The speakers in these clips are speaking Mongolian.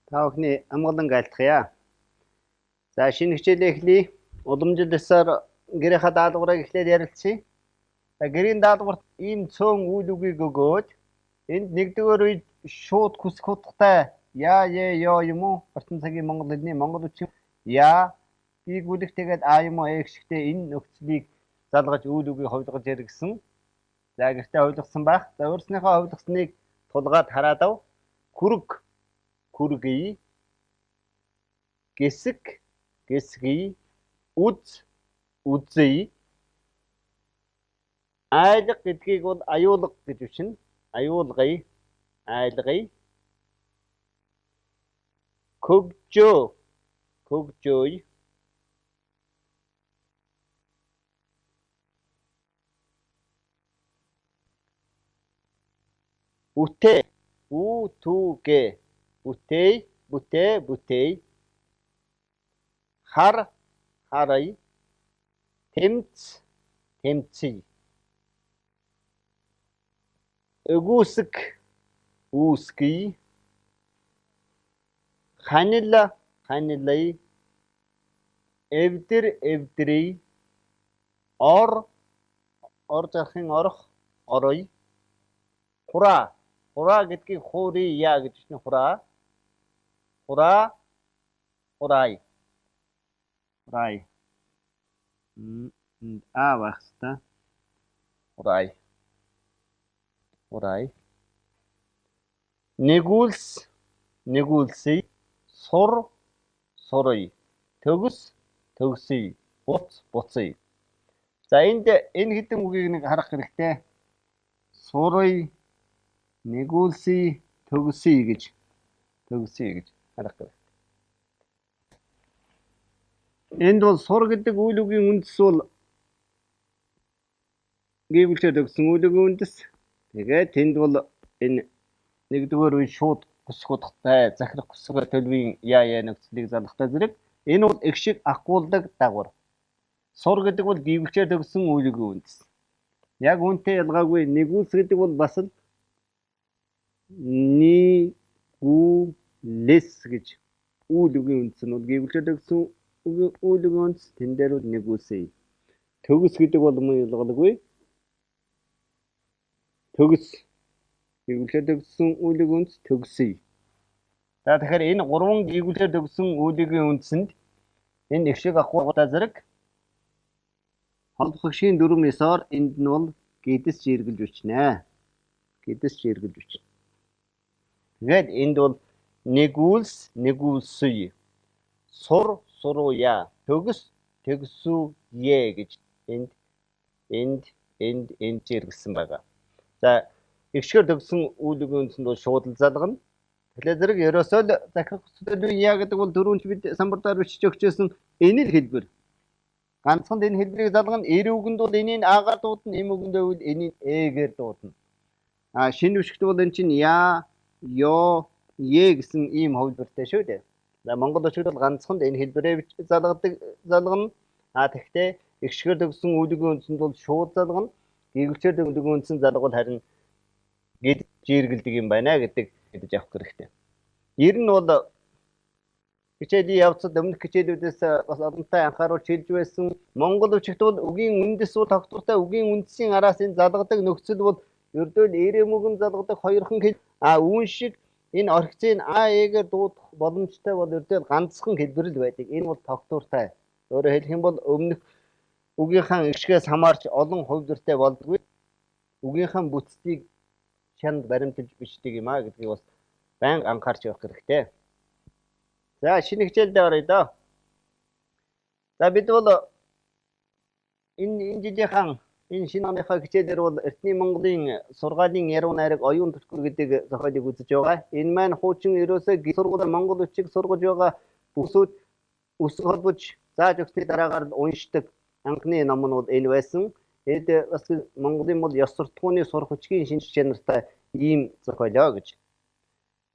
Та бүхний амгалан айлтгая. За шинэ хичээлээ эхлэе. Уламжил ёсоор гэрийнхаа даалгаврыг эхлээд ярилцъя. За гэрийн даалгаварт ийм цөөн үйл үгийг өгөөд энд нэгдүгээр үед шууд хүсэх утгатай я ёо юм уу? Орчин цагийн монгол хэлний монгол үгч я гүйгүүлэх тэгээд а юм уу гişгтэй энэ нөхцөлийг залгаж үйл үгийг хувилгаж яригдсан. За гэртээ хувилгасан байх. За өөрснийхөө хувилгасныг тулгаад хараад ав. Хүрэг хүргэе. Гэсэг гэсгий. Үз үзье. Айлга гэдгийг бол аюулга гэж бичнэ. Аюулгая. Айлгая. Хөгжөө хөгжөөе. Бүтээ үтүгэ бүтээ бүтээ бүтээ. Хар харъя. Тэмц тэмцье. Өгөөсг үүсгэе. Ханил ханилъя. Эвдэр эвдрий. Ор зарахын орох ороё. Хураа хураа гэдгийг хуурия гэж бичнэ. Хураа хураа хураая. Хураая. Байх хэвээр. Хураая. Хураая. Нэгүүлс нэгүүлсэе. Сур суръя. Төгс төгсөе. Буц буцъя. За энэ хэдэн үгийг нэг харах хэрэгтэй. Суръя, нэгүүлсэе, төгсөе гэж харах хэрэгтэй. Энд бол сур гэдэг үйл үгийн үндэс бол гүйвэлчээр төгсөн үйл үгийн үндэс. Тэгээд тэнд бол энэ нэгдүгээр үе шууд хүсэх утгатай захирах хүсэх төлөвийн яа нөхцөлийг залгахтай зэрэг энэ бол их шиг ахгуулдаг дагвар. Сур гэдэг бол гүйвэлчээр төгсөн үйл үгийн үндэс. Яг үүнтэй ялгаагүй нэгүүлс гэдэг бол бас л нэгүүлэс гэж үйл үгийн үндэс нь бол гүйвэлчээр төгсөн үйл үгийн үндэс. Тэн дээр бол нэгүүлсэе. Төгс гэдэг бол мөн ялгалгүй. Төгс гүйвэлчээр төгсөн үйл үгийн үндэс төгсөе. За тэгэхээр энэ гурван гүйвэлчээр төгсөн үйл үгийн үндэсэнд энэ их шиг ахгуулгатай зэрэг холбогчийн дүрм ёсоор энд нь бол гэдэс жиргэлж бичнэ. Гэдэс жиргэлж бичнэ. Тэгээд энд бол нэгүүлс нэгүүлсэе. Сур суруя. Төгс төгсүе гэж энд жиргэлсэн байгаа. За ихшгээр төгсөн үйл үгийн үндэсэнд бол шууд л залгана. Тэгэхээр зэрэг ерөөсөө л захирах төлөвийн яа гэдэг бол дөрөвч бид самбардаар бичиж өгчээсэн энэ л хэлбэр. Ганцхан энэ хэлбэрийг залгана. Эр үгэнд бол энийг агаар дуудана, эм үгэндээ бол энийг эгээр дуудана. Шинэ үгшигт бол энэ чинь я, ёо, гэсэн ийм хувилбартай шүү дээ. За монгол үгшигт бол ганцхан энэ хэлбэрээ залгана. Тэгэхдээ ихшгээр төгсөн үйл үгийн үндэсэнд бол шууд залгана. Гүйвэлчээр төгсөн үйл үгийн үндэсэнд залгавал харин гэд жиргэлдэг юм байна гэдэг мэдэж авах хэрэгтэй. Ер нь бол хичээлийн явцад өмнөх хичээлүүдээс бас олонтой анхааруулж хэлж байсан монгол үгшигт бол үгийн үндэс бол тогтвортой үгийн үндэсийн араас энэ залгадаг нөхцөл бол ердөө л эрэм үгэн залгадаг хоёрхан хэл үүн шиг энэ орхицын эгээр дуудах боломжтой бол ердөө ганцхан хэлбэр л байдаг. Энэ бол тогтвортой. Өөрөөр хэлэх юм бол өмнөх үгийнхаа ишгээс хамаарч олон хувилбартай болдгүй. Үгийнхаа бүтцийг чанд баримталж бичдэг юм гэдгийг бас байнга анхаарч явах хэрэгтэй. За шинэ хичээлдээ оръё доо. За бид бол энэ жилийнхэн энэ шинэ оныхоо хичээлээр бол Эртний Монголын сургаалын яруу найраг оюун түлхүүр гэдэг зохиолыг үзэж байгаа. Энэ маань хуучин ерөөсөө сургуулийн монгол үгчийг сургаж байгаа бүсүүд өсөж холбож зааж өгсөний дараагаар уншдаг анхны ном нь бол энэ байсан. Эд бас Монголын бол ёс суртахууны сурах хүчгийн шинж чанартай ийм зохиолоо гэж.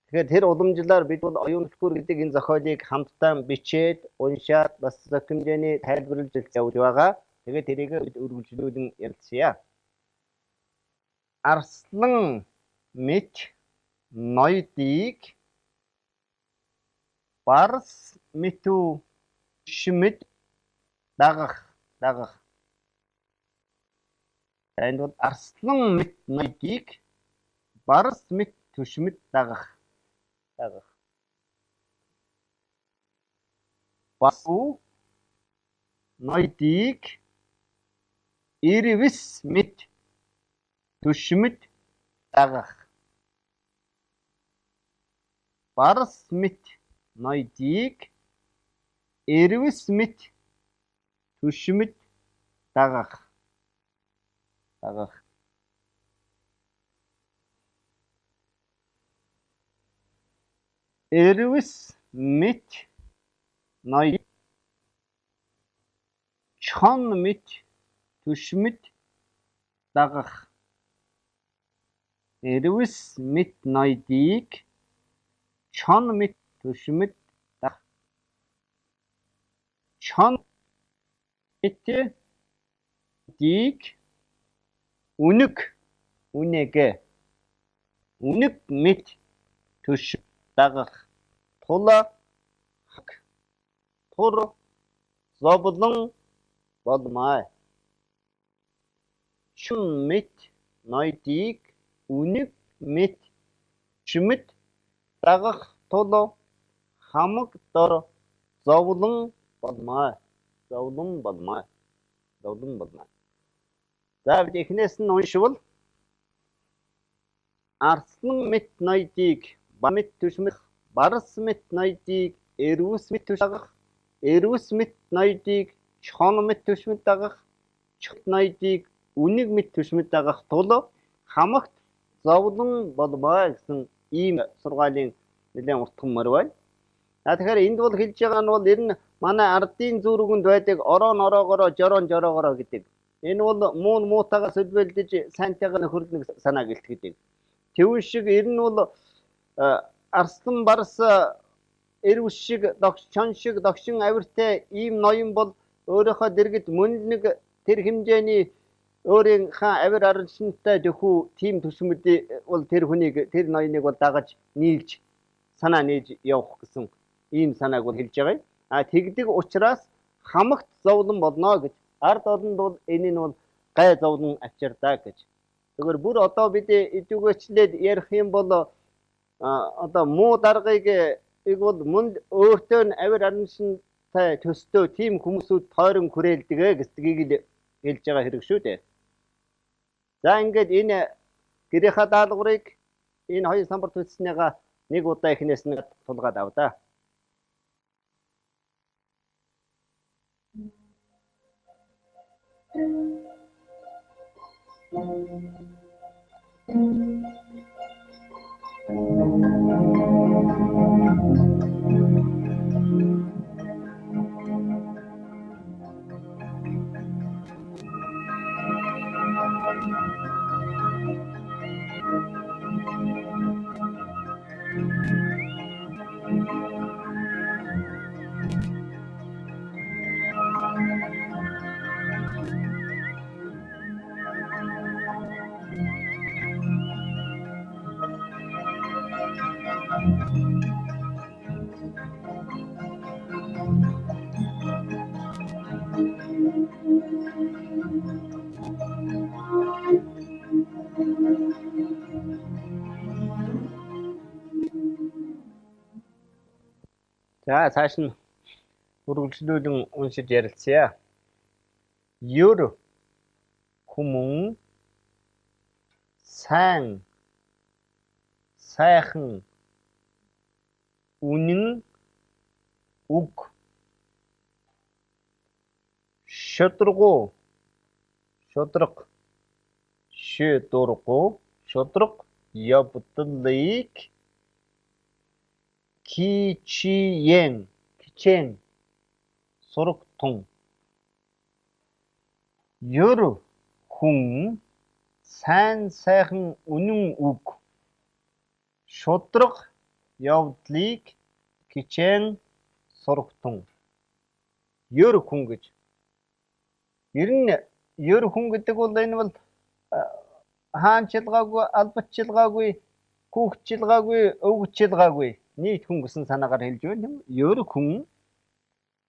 Тэгэхээр тэр уламжлалаар бид бол оюун түлхүүр гэдэг энэ зохиолыг хамтдаа бичээд уншаад бас зохимжооны тайлбарлаж явж байгаа. Тэгээд тэрийг бид үргэлжлүүлэн ярилцъя. Арслан мэт ноёдыг Барс мэтүү түшмэд дагах. Энэ бол арслан мэт ноёдыг барс мэт түшмэд дагах. Басу ноёдыг ирвэс мэт түшмэд дагах. Барс мэт ноёдыг ирвэс мэт түшмэд дагах. Ирвэс мэт ноёдыг чон мэт түшмэд дагах. Ирвэс мэт ноёдыг чон мэт түшмэд дагах. Чон мэт ноёдыг үнэг мэт түшмэд дагах. Тур зовлон болмай. Чон мэт ноёдыг үнэг мэт түшмэд дагах тул хамаг дор зовлон болмай. За бид эхнээс нь уншвал арслан мэт ноёдыг бамэт түшмэд барс мэт ноёдыг эрвэс мэт түшмэд дагах. Эрвэс мэт ноёдыг чон мэт түшмэд дагах. Чон ноёдыг үнэг мэт түшмэд дагах тул хамагт зовлон болмай гэсэн ийм сургаалын нэлээд уртхан мөр байна. Тэгэхээр энд бол хэлж байгаа нь бол ер нь манай ардын зүрхэнд байдаг ороогоороо жороогоороо гэдэг. Энэ бол муутайгаас үлбэлдэж сайнтайгаа нөхөрлөн санааг илтгэдэг. Тэвэн шиг ер нь бол арслан барс эрвэс шиг чон шиг догшин авиртай ийм ноён бол өөрийнхөө дэргэд мөн нэг тэр хэмжээний өөрийнхөө авир арилшинтай дөхүү тийм түшмэд бол тэр хүнийг тэр ноёныг бол дагаж нийлж санаа нээж явах гэсэн ийм санааг бол хэлж байгаа юм. Тэгдэг учраас хамагт зовлон болно гэж. Ард олонд бол энэ нь бол гай зовлон авчирдаа гэж. Тэгвэл бүр одоо бид идэвхжлээд ярих юм бол одоо муу даргыг бол мөн өөртөө нь авир арилшинтай төстөө тийм хүмүүсүүд тойрон хүрээлдэг гэдгийг л хэлж байгаа хэрэг шүү дээ. За ингээд энэ гэрийнхаа даалгаврыг энэ хоёр самбарт үтснийга нэг удаа эхнээс нь тулгаад ав да. За цааш нь үргэлжлүүлэн уншиж ярилцъя. Ёр хүмүүн сайхан үнэн үг шудраг явдлыг кичээн сурагтун. Ёр хүн сайхан үнэн үг шудраг явдлыг кичээн сурагтун. Ёр хүн гэж. Ер нь ёр хүн гэдэг бол энэ бол хаанчилгаагүй, албатчилгаагүй, хүүхчилгаагүй, өвгчилгаагүй нийт хүн гэсэн санаагаар хэлж байна. Ер хүн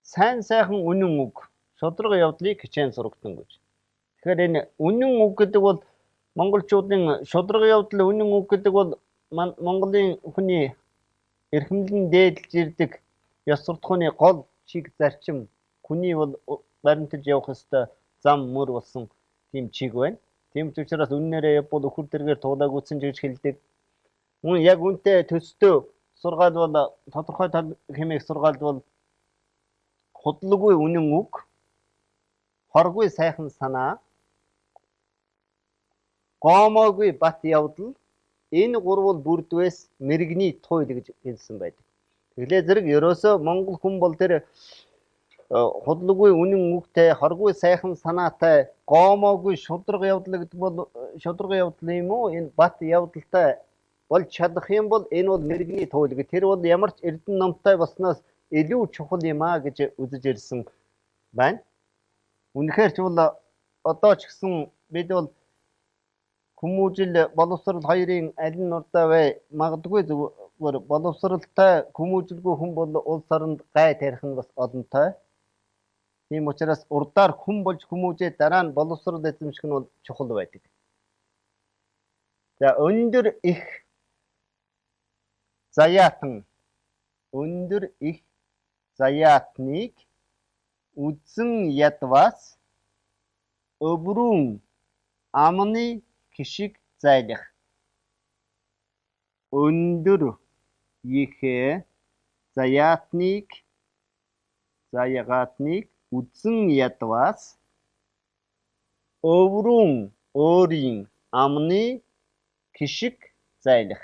сайн сайхан үнэн үг шударга явдлыг хичээн сурагдан гэж. Тэгэхээр энэ үнэн үг гэдэг бол монголчуудын шударга явдал үнэн үг гэдэг бол Монголын хүний эрхэмлэн дээдлж ирдэг ёс суртахууны гол чиг зарчим хүний бол баримталж явах ёстой зам мөр болсон тийм чиг байна. Тийм ч учраас үннээрээ явбал өхөр дэргээр туулаагүйсэн гэж хэлдэг. Мөн яг үнтэй төстөө сургаал бол тодорхой хэмээх сургаал бол худлаггүй үнэн үг, хоргүй сайхан санаа, гоомоогүй бат явдал энэ гурвал бүрдвээс мэрэгний туйл гэж хэлсэн байдаг. Тэглээ зэрэг ерөөсөө монгол хүн бол тэр худлаггүй үнэн үгтэй, хоргүй сайхан санаатай, гоомоогүй шударга явдал гэдэг бол шударга явдал юм уу? Энэ бат явдалтай болж чадах юм бол энэ бол мэрэгний туйл гэж. Тэр бол ямар ч эрдэнэ номтой болсноос илүү чухал юм аа гэж үзэж ирсэн байна. Үнэхээр ч бол одоо ч гэсэн бид бол хүмүүжил боловсрал хоёрын аль нь урдаа бай магадгүй зүгээр боловсралтай хүмүүжилгүй хүн бол улс оронд гай тарих нь бас олонтой. Тийм учраас урдаар хүн болж хүмүүжээ дараа нь боловсрал эзэмших нь бол чухал байдаг. За өндөр их заяатныг үзэн ядвас өврүүн амны кишиг зайлах. Өндөр их заяатныг үзэн ядвас өврүүн өөрийн амны кишиг зайлах.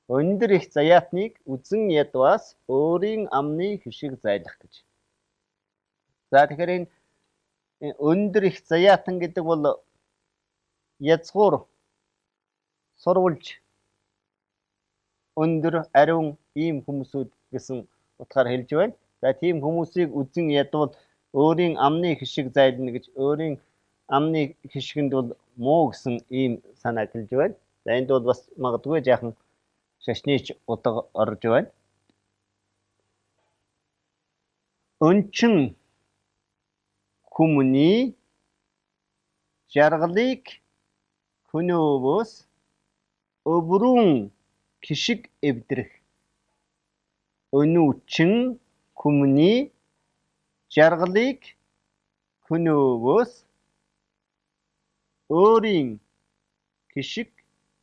Өндөр их заяатныг үзэн ядвас өөрийн амны кишиг зайлах гэж. За тэгэхээр энэ өндөр их заяатан гэдэг бол язгуур сурвалж өндөр ариун ийм хүмүүсүүд гэсэн утгаар хэлж байна. За тийм хүмүүсийг үзэн ядвал өөрийн амны хишиг зайлна гэж өөрийн амны хишгэнд бол муу гэсэн ийм санааг хэлж байна. За энд бол бас магадгүй жаахан шашнийч утга орж байна. Өнчин хүмүүний жаргалыг хөнөөвөөс өврүүн кишиг эвдрэх. Өнүүчин хүмүүний жаргалыг хөнөөвөөс өөрийн кишиг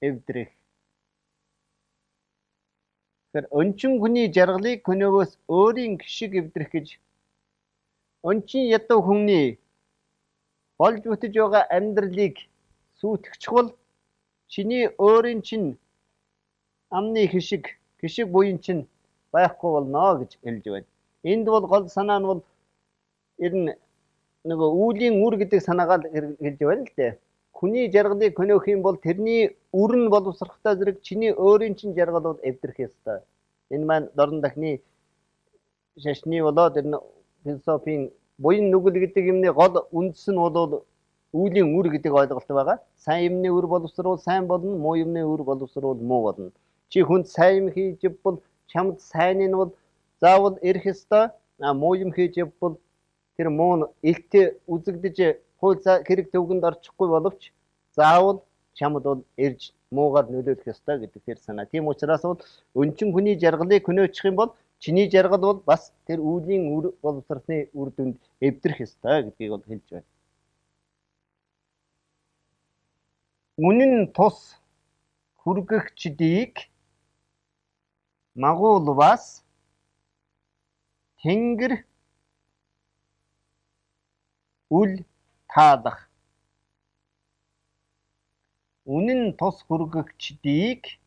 эвдрэх. Тэгэхээр өнчин хүний жаргалыг хөнөөвөөс өөрийн кишиг эвдрэх гэж өнчин ядуу хүний болж бүтэж байгаа амьдралыг сүйтгэж бол чиний өөрийн чинь амны хишиг буян чинь байхгүй болно гэж хэлж байна. Энд бол гол санаа нь бол ер нь нөгөө үүлийн үр гэдэг санаагаар хэлж байна л дээ. Хүний жаргалыг хөнөөх юм бол тэрний үр нь боловсрохтой зэрэг чиний өөрийн чинь жаргал бол эвдрэх ёстой. Энэ маань дорн дахны шашны болоод энэ философийн буян нүгэл гэдэг юмны гол үндэс нь бол үүлийн үр гэдэг ойлголт байгаа. Сайн юмны үр боловсруул сайн болно, муу юмны үр боловсруул муу болно. Чи хүнд сайн юм хийж бол чамд сайн нь бол заавал ирэх ёстой. Муу юм хийж бол тэр муу нь илтээ үзэгдэж хууль хэрэг төвгөнд орчихгүй боловч заавал чамд бол ирж муугаар нөлөөлөх ёстой гэдэг тэр санаа. Тийм учраас бол өнчин хүний жаргалыг хөнөөчих юм бол чиний жаргал бол бас тэр үүлийн үр боловсросны үр дүнд эвдрэх ёстой гэдгийг бол хэлж байна. Үнэн тус хүргэгчдийг магуулвас тэнгэр үл таалах. Үнэн тус хүргэгчдийг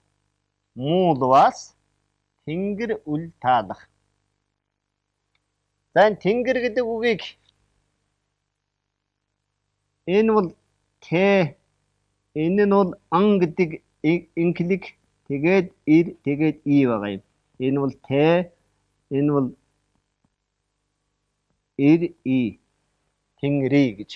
муулвас тэнгэр үл таалах. За тэнгэр гэдэг үгийг энэ бол энэ нь бол ан гэдэг инклиг тэгээд ир тэгээд и байгаа юм. Энэ бол энэ бол ир и тэнгэрий гэж.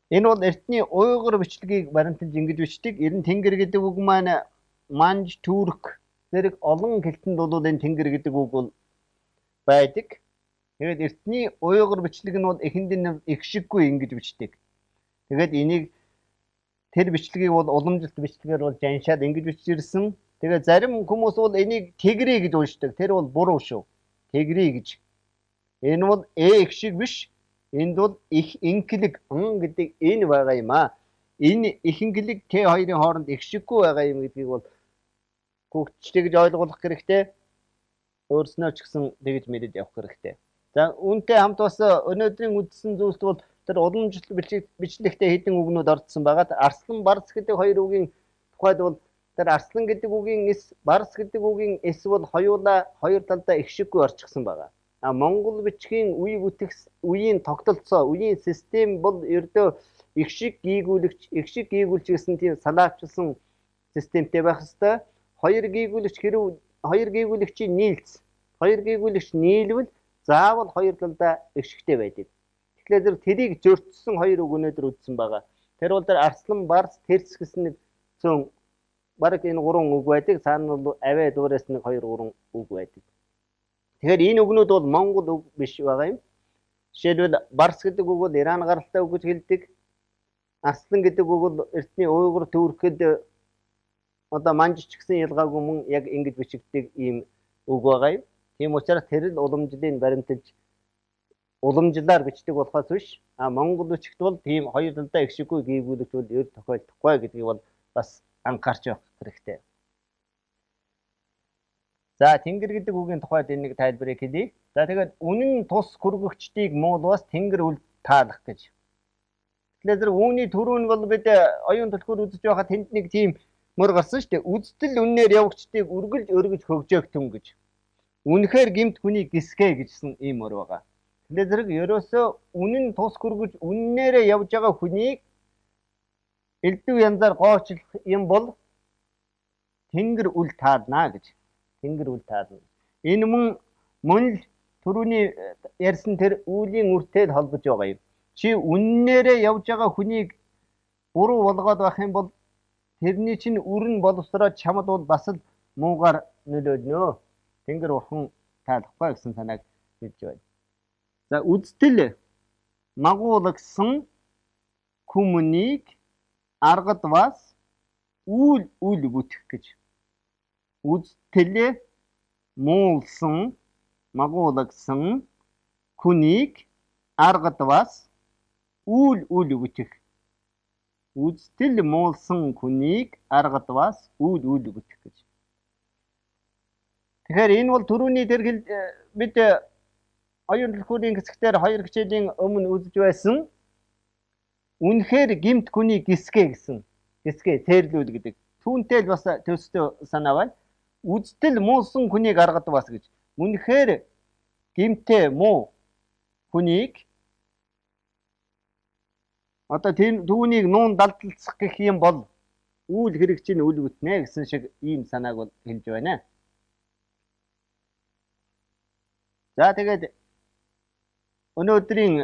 Энэ бол эртний уйгур бичлэгийг баримталж ингэж бичдэг. Ер нь тэнгэр гэдэг үг маань манж, түрк зэрэг олон хэлтэнд бол энэ тэнгэр гэдэг үг бол байдаг. Тэгээд эртний уйгур бичлэг нь бол эхэнд нь их шиггүй ингэж бичдэг. Тэгээд энийг тэр бичлэгийг бол уламжилт бичлэгээр бол жаншаад ингэж бичиж ирсэн. Тэгээд зарим хүмүүс бол энийг тэгрий гэж уншдаг. Тэр бол буруу шүү. Тэгрий гэж. Энэ бол их шиг биш. Энд бол их инклэг гэдэг энэ байгаа юм аа. Энэ их инклэг Т хоёрын хооронд их шиггүй байгаа юм гэдгийг бол хүүхдчтэй гэж ойлгох хэрэгтэй. Өөрснөө ч гэсэн тэгж мэдээд явах хэрэгтэй. За үүнтэй хамт бас өнөөдрийн үздсэн зүйлс бол тэр уламжлалт бичлэгтээ хэдэн үгнүүд ордсон байгаа. Арслан барс гэдэг хоёр үгийн тухайд бол тэр арслан гэдэг үгийн эс, барс гэдэг үгийн эс бол хоёулаа хоёр талдаа их шиггүй орчихсон байгаа. Монгол бичгийн үе бүтгэс үеийн тогтолцоо, үеийн систем бол ердөө их шиг гийгүүлэгч гэсэн тийм салаачилсан системтэй байх ёстой. Хоёр гийгүүлэгчийн нийлвэл заавал хоёр талдаа их шигтэй байдаг. Тэгэхээр тэрийг зөрчсөн хоёр үг өнөөдөр үздсэн байгаа. Тэр бол тэр арслан барс тэрс гэсэн зүүн бараг энэ гурван үг байдаг. Цаана бол аваа дуураас нэг 2 3 үг байдаг. Тэгэхээр энэ үгнүүд бол монгол үг биш байгаа юм. Жишээлбэл барс гэдэг үг бол Иран гаралтай үг гэж хэлдэг. Арслан гэдэг үг бол эртний уйгур түркэд одоо манжч гэсэн ялгаагүй мөн яг ингэж бичигддэг ийм үг байгаа юм. Тийм учраас тэр л уламжлалыг баримталж уламжлалаар бичдэг болохоос биш. Монгол бичигт бол тийм хоёр талдаа их шиггүй гийгүүлэгч бол ер тохиолдохгүй гэдгийг бол бас анхаарч явах хэрэгтэй. За тэнгэр гэдэг үгийн тухайд энэ нэг тайлбарыг хэлье. За тэгээд үнэн тус хүргэгчдийг муулвас тэнгэр үл таалах гэж. Тэгэхээр үүний төрөө нь бол бид оюун төлхөөр үзэж байхад тэнд нэг тийм мөр гарсан шүү дээ. Үздэл үннээр явагчдыг үргэлж өргөж хөгжөөх түн гэж. Үнэхээр гимт хүний гисгэ гэжсэн ийм мөр байгаа. Тэгэхээр зэрэг ерөөсөө үнэн тус хүргэж үннээрээ явж байгаа хүнийг элдв янзаар гоочлох юм бол тэнгэр үл таална гэж. Тэнгэр үл таална. Энэ мөн л түрүүний ярьсан тэр үүлийн үртэй холбож байгаа юм. Чи үннээрээ явж байгаа хүнийг буруу болгоод байх юм бол тэрний чинь үрэн боловсроод чамд бол бас л муугаар нөлөөлнө. Тэнгэр урхан таалахгүй гэсэн санааг хэлж байна. За үздэл магуулагсан хүмүүнийг аргад бас үл бүтэх гэж. Үздэл муулсан магуулагсан хүнийг аргад бас үл бүтэх. Үздэл муулсан хүнийг аргад бас үл бүтэх гэж. Тэгэхээр энэ бол түрүүний тэр бид оюун төлхүүрийн хэсгээр 2 хичээлийн өмнө үзэж байсан үнэхээр гимт хүний гисгэ гэсэн. Гисгэ цээрлүүл гэдэг. Түүнтэй л бас төстэй санаа байна. Үздэл муулсан хүнийг аргад бас гэж. Үнэхээр гимтээ муу хүнийг одоо түүнийг нуун далдалцах гэх юм бол үйл хэрэгчийн үл бүтнэ гэсэн шиг ийм санааг бол хэлж байна. За тэгээд өнөөдрийн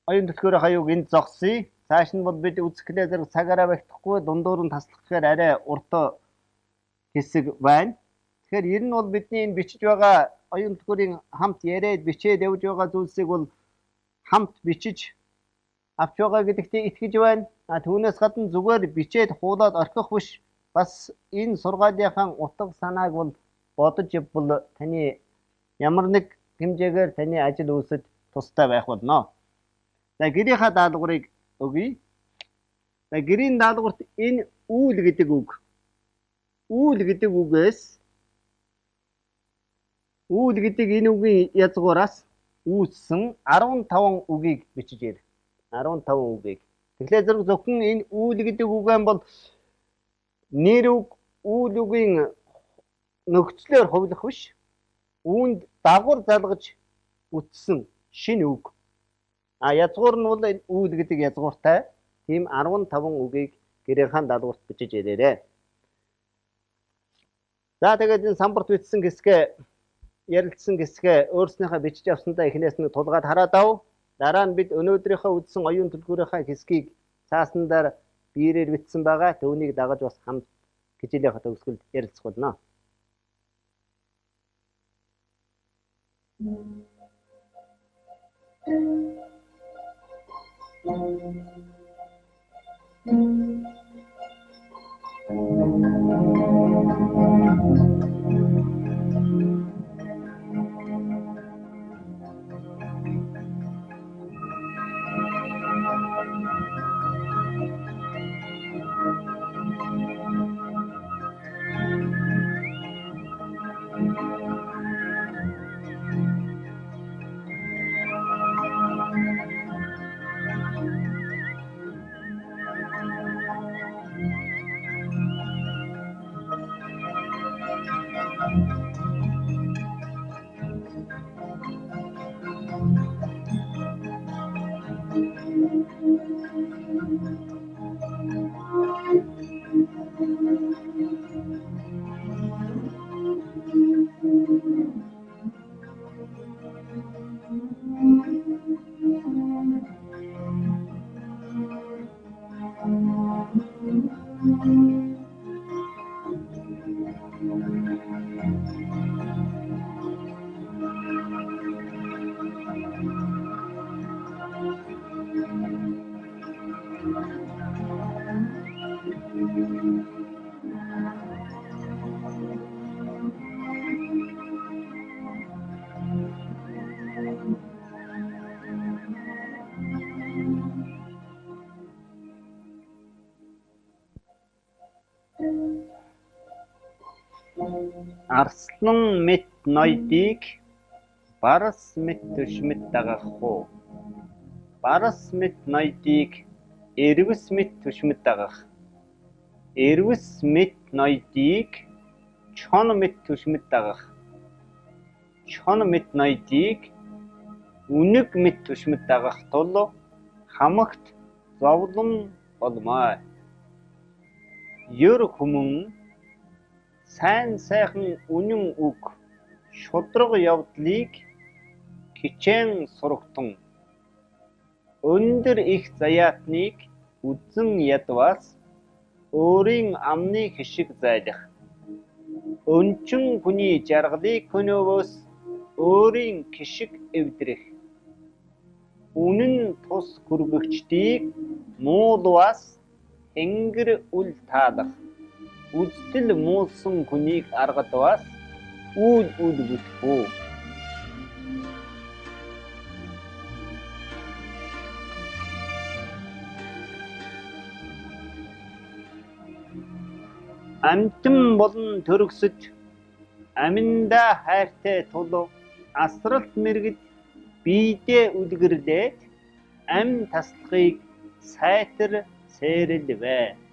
оюун төлхөөрийн хаяг энд зогсъё. Цааш нь бол бид үзэхлээр зэрэг цагаараа багтахгүй дундуур нь таслах гэхээр арай урт хэсэг байна. Тэгэхээр ер нь бол бидний энэ бичиж байгаа оюун төлхөөрийн хамт яриад бичээд явж байгаа зүйлсийг бол хамт бичиж авч байгаа гэдэгтээ итгэж байна. Түүнээс гадна зүгээр бичээд хуулаад орхих биш. Бас энэ сургаалынхаа утга санааг бол бодож бол таны ямар нэг хэмжээгээр таны ажил үйлсэд тустай байх болно. За гэрийнхаа даалгаврыг өгье. За гэрийн даалгаварт энэ үйл гэдэг үг. Үйл гэдэг үгээс үйл гэдэг энэ үгийн язгуураас үүссэн 15 үгийг бичиж ир. 15 үгийг. Тэгэхээр зэрэг зөвхөн энэ үйл гэдэг үгэн бол нэр үг үйл үгийн нөхцлөөр хувилах биш. Үүнд дагвар залгаж үтсэн шинэ үг. Язгуур нь бол үйл гэдэг язгууртай. Тийм 15 үгийг гэрийнхаа даалгаварт бичиж ирээрэй. За тэгээд энэ самбарт бичсэн хэсгээ ярилцсан хэсгээ өөрснийхөө бичиж авсандаа эхнээс нь тулгаад хараад ав. Дараа нь бид өнөөдрийнхөө үзсэн оюун төлхөөрийнхөө хэсгийг цаасандаар биеэр битсэн байгаа. Түүнийг дагаж бас хамт хичээлийнхаа төгсгөлд ярилцах болно. Арслан мэт ноёдыг барс мэт төшмөд дагах уу? Барс мэт ноёдыг эрвэс мэт төшмөд дагах. Эрвэс мэт ноёдыг чон мэт төшмөд дагах. Чон мэт ноёдыг үнэг мэт төшмөд дагах тул хамагт зовлон болмоо. Ёр хүмүүн сайн сайхан үнэн үг шудраг явдлыг хичээн сурагтун өндөр их заяатныг үзэн ядваас өөрийн амны хишиг зайлах өнчин хүний жаргалыг хөнөөвөөс өөрийн хишиг эвдрэх үнэн тус хүргэгчдийг муулваас тэнгэр үл таалах үздэл муулсан хүнийг аргадваас үл бүтгэв. Амтэн болон төрөксөж аминдаа хайртай тул асралт мэргэд биедээ үлгэрлээд ам таслахыг сайтар сээрэлвэ.